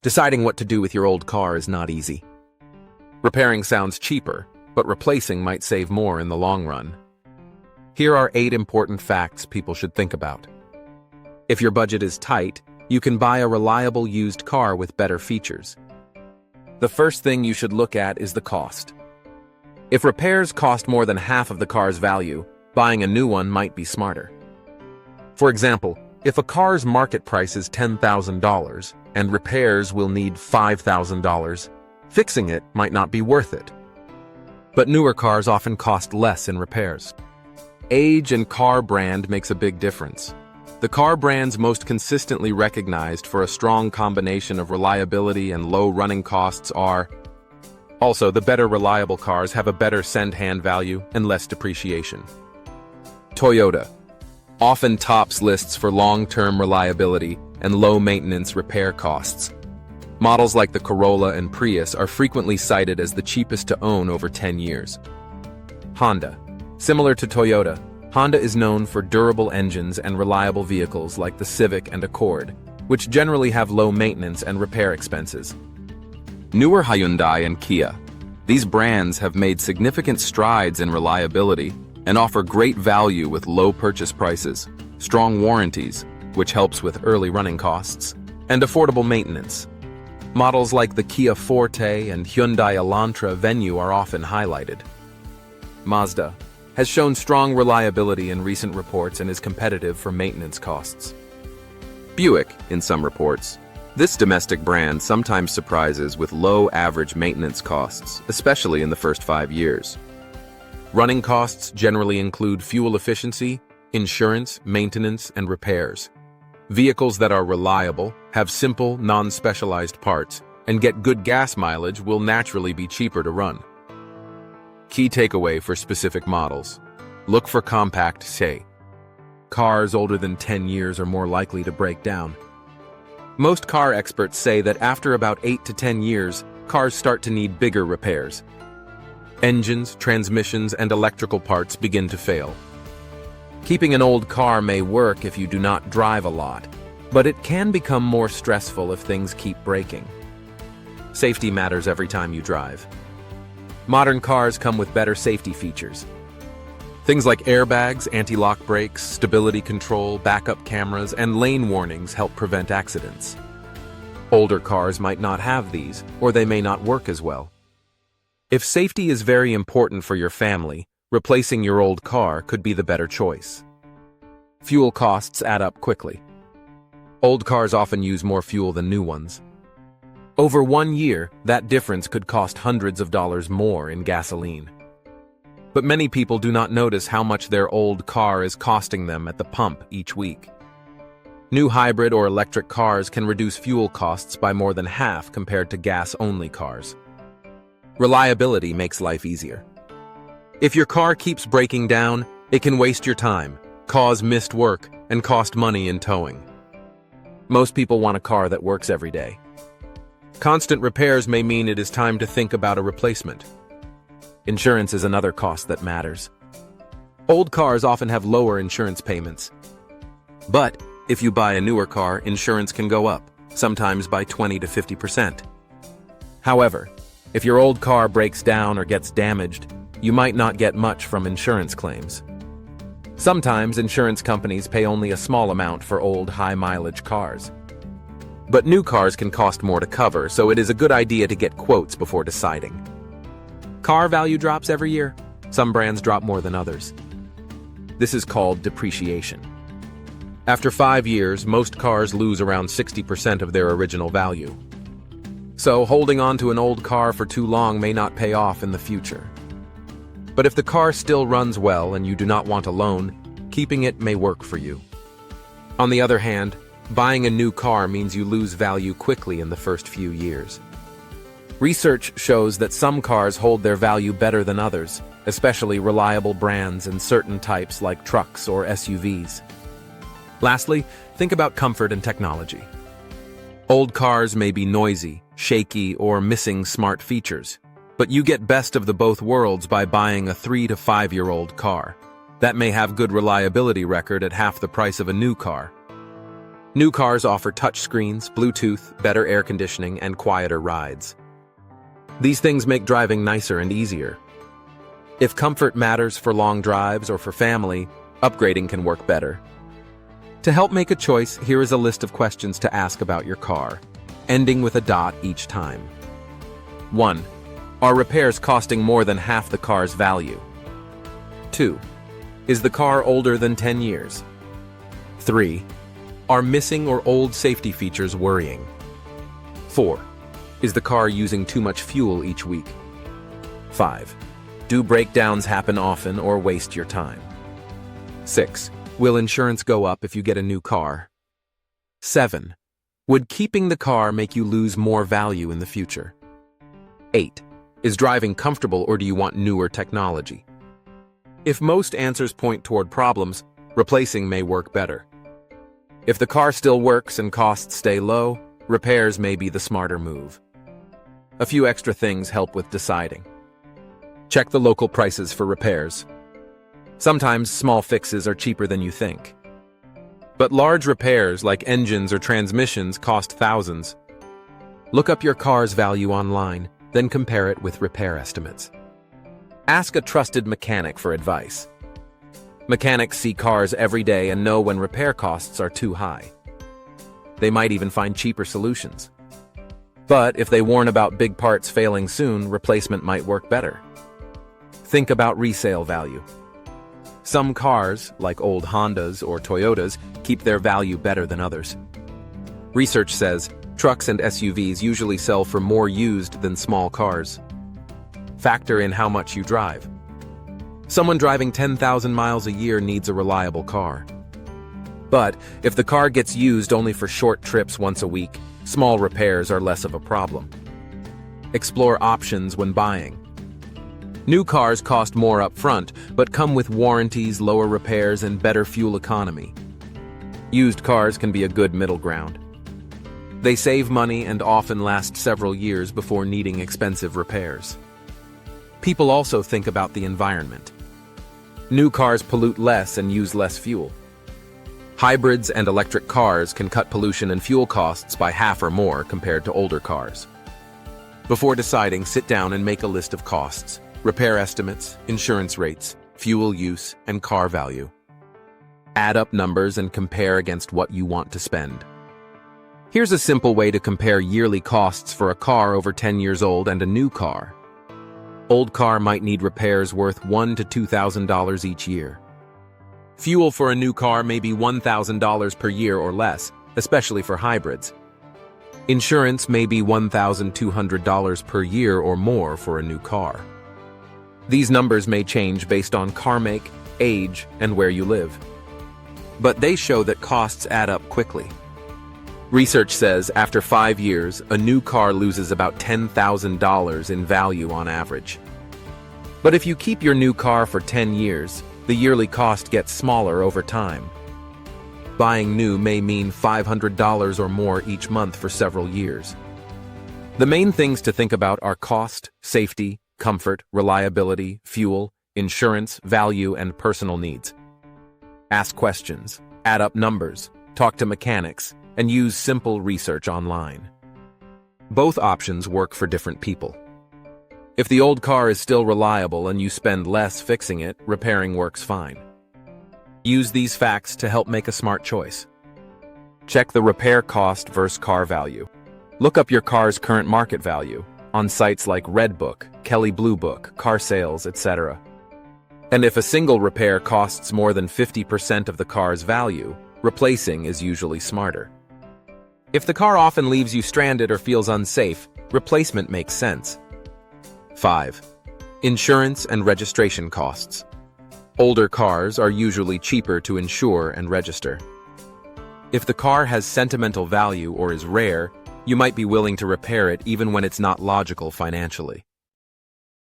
Deciding what to do with your old car is not easy. Repairing sounds cheaper, but replacing might save more in the long run. Here are 8 important facts people should think about. If your budget is tight, you can buy a reliable used car with better features. The first thing you should look at is the cost. If repairs cost more than half of the car's value, buying a new one might be smarter. For example, if a car's market price is $10,000 and repairs will need $5,000, fixing it might not be worth it. But newer cars often cost less in repairs. Age and car brand makes a big difference. The car brands most consistently recognized for a strong combination of reliability and low running costs are. Also, the better reliable cars have a better send-hand value and less depreciation. Toyota often tops lists for long-term reliability and low-maintenance repair costs. Models like the Corolla and Prius are frequently cited as the cheapest to own over 10 years. Honda. Similar to Toyota, Honda is known for durable engines and reliable vehicles like the Civic and Accord, which generally have low maintenance and repair expenses. Newer Hyundai and Kia. These brands have made significant strides in reliability and offer great value with low purchase prices, strong warranties, which helps with early running costs, and affordable maintenance. Models like the Kia Forte and Hyundai Elantra Venue are often highlighted. Mazda has shown strong reliability in recent reports and is competitive for maintenance costs. Buick, in some reports. This domestic brand sometimes surprises with low average maintenance costs, especially in the first 5 years. Running costs generally include fuel efficiency, insurance, maintenance, and repairs. Vehicles that are reliable, have simple, non-specialized parts, and get good gas mileage will naturally be cheaper to run. Key takeaway for specific models. Look for compact, say. Cars older than 10 years are more likely to break down. Most car experts say that after about 8 to 10 years, cars start to need bigger repairs. Engines, transmissions, and electrical parts begin to fail. Keeping an old car may work if you do not drive a lot, but it can become more stressful if things keep breaking. Safety matters every time you drive. Modern cars come with better safety features. Things like airbags, anti-lock brakes, stability control, backup cameras, and lane warnings help prevent accidents. Older cars might not have these, or they may not work as well. If safety is very important for your family, replacing your old car could be the better choice. Fuel costs add up quickly. Old cars often use more fuel than new ones. Over 1 year, that difference could cost hundreds of dollars more in gasoline. But many people do not notice how much their old car is costing them at the pump each week. New hybrid or electric cars can reduce fuel costs by more than half compared to gas-only cars. Reliability makes life easier. If your car keeps breaking down, it can waste your time, cause missed work, and cost money in towing. Most people want a car that works every day. Constant repairs may mean it is time to think about a replacement. Insurance is another cost that matters. Old cars often have lower insurance payments. But if you buy a newer car, insurance can go up, sometimes by 20 to 50%. However, if your old car breaks down or gets damaged, you might not get much from insurance claims. Sometimes insurance companies pay only a small amount for old, high-mileage cars. But new cars can cost more to cover, so it is a good idea to get quotes before deciding. Car value drops every year. Some brands drop more than others. This is called depreciation. After 5 years, most cars lose around 60% of their original value. So holding on to an old car for too long may not pay off in the future. But if the car still runs well and you do not want a loan, keeping it may work for you. On the other hand, buying a new car means you lose value quickly in the first few years. Research shows that some cars hold their value better than others, especially reliable brands and certain types like trucks or SUVs. Lastly, think about comfort and technology. Old cars may be noisy, shaky, or missing smart features, but you get best of the both worlds by buying a 3 to 5-year-old car. That may have good reliability record at half the price of a new car. New cars offer touchscreens, Bluetooth, better air conditioning, and quieter rides. These things make driving nicer and easier. If comfort matters for long drives or for family, upgrading can work better. To help make a choice, here is a list of questions to ask about your car, ending with a dot each time. 1. Are repairs costing more than half the car's value? 2. Is the car older than 10 years? 3. Are missing or old safety features worrying? 4. Is the car using too much fuel each week? 5. Do breakdowns happen often or waste your time? 6. Will insurance go up if you get a new car? 7. Would keeping the car make you lose more value in the future? 8. Is driving comfortable or do you want newer technology? If most answers point toward problems, replacing may work better. If the car still works and costs stay low, repairs may be the smarter move. A few extra things help with deciding. Check the local prices for repairs. Sometimes small fixes are cheaper than you think. But large repairs like engines or transmissions cost thousands. Look up your car's value online, then compare it with repair estimates. Ask a trusted mechanic for advice. Mechanics see cars every day and know when repair costs are too high. They might even find cheaper solutions. But if they warn about big parts failing soon, replacement might work better. Think about resale value. Some cars, like old Hondas or Toyotas, keep their value better than others. Research says trucks and SUVs usually sell for more used than small cars. Factor in how much you drive. Someone driving 10,000 miles a year needs a reliable car. But if the car gets used only for short trips once a week, small repairs are less of a problem. Explore options when buying. New cars cost more up front, but come with warranties, lower repairs, and better fuel economy. Used cars can be a good middle ground. They save money and often last several years before needing expensive repairs. People also think about the environment. New cars pollute less and use less fuel. Hybrids and electric cars can cut pollution and fuel costs by half or more compared to older cars. Before deciding, sit down and make a list of costs, repair estimates, insurance rates, fuel use, and car value. Add up numbers and compare against what you want to spend. Here's a simple way to compare yearly costs for a car over 10 years old and a new car. Old car might need repairs worth $1,000 to $2,000 each year. Fuel for a new car may be $1,000 per year or less, especially for hybrids. Insurance may be $1,200 per year or more for a new car. These numbers may change based on car make, age, and where you live. But they show that costs add up quickly. Research says after 5 years, a new car loses about $10,000 in value on average. But if you keep your new car for 10 years, the yearly cost gets smaller over time. Buying new may mean $500 or more each month for several years. The main things to think about are cost, safety, comfort, reliability, fuel, insurance, value, and personal needs. Ask questions, add up numbers, talk to mechanics, and use simple research online. Both options work for different people. If the old car is still reliable and you spend less fixing it, repairing works fine. Use these facts to help make a smart choice. Check the repair cost versus car value. Look up your car's current market value on sites like Redbook, Kelley Blue Book, Car Sales, etc. And if a single repair costs more than 50% of the car's value, replacing is usually smarter. If the car often leaves you stranded or feels unsafe, replacement makes sense. 5. Insurance and registration costs. Older cars are usually cheaper to insure and register. If the car has sentimental value or is rare, you might be willing to repair it even when it's not logical financially.